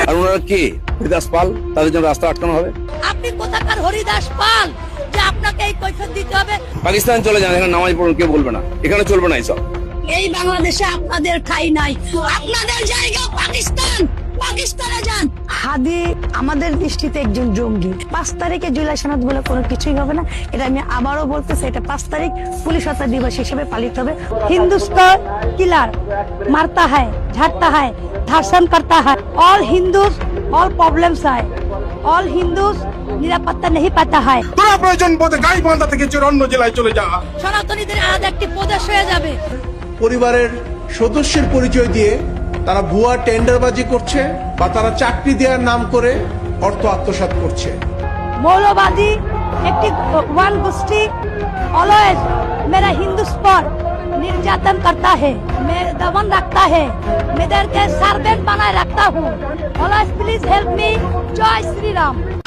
আর ওনারা কে? হরিদাস পাল, তাদের জন্য রাস্তা আটকানো হবে? আপনি কোথাকার হরিদাস পাল যে আপনাকে এই কৈফিয়ত দিতে হবে? পাকিস্তান চলে যান, এখানে নামাজ পড়ুন, কেউ বলবে না, এখানে চলবে না এইসব। এই বাংলাদেশে আপনাদের ঠাঁই নাই, আপনাদের জায়গা পাকিস্তান, পাকিস্তানে যান। হাদি আমাদের দৃষ্টিতে একজন জঙ্গি। 5 তারিখে জুলাই সনদ বলে কোনো কিছুই হবে না। এটা আমি আবারও বলতেছি, এটা 5 তারিখ পুলিশ হত্যা দিবস হিসেবে পালিত হবে। হিন্দুস্তান কিলার মারতা হয়, ঝাড়তা হয়, ধর্ষণ করতা হয়। অল হিন্দুস অল প্রবলেমস হয়, অল হিন্দুস নিরাপত্তা নেই পাতা হয়। তোরা প্রয়োজন বোধে গাইবান্ধা থেকে অন্য জেলায় চলে যা। সনাতনীদের আলাদা একটি প্রদেশ হয়ে যাবে। পরিবারের সদস্যের পরিচয় দিয়ে তারা ভুয়া টেন্ডারবাজি করছে বা তারা চাকরি দেওয়ার নাম করে অর্থ আত্মসাৎ করছে। মৌলবাদী একটি ওয়ান গোষ্ঠী অলওয়েজ মেরা হিন্দুস पर निर्यातन करता है, मैं दमन रखता है, मैं इधर के सर्वेंट बनाए रखता हूँ। Always please help me. जय श्री राम।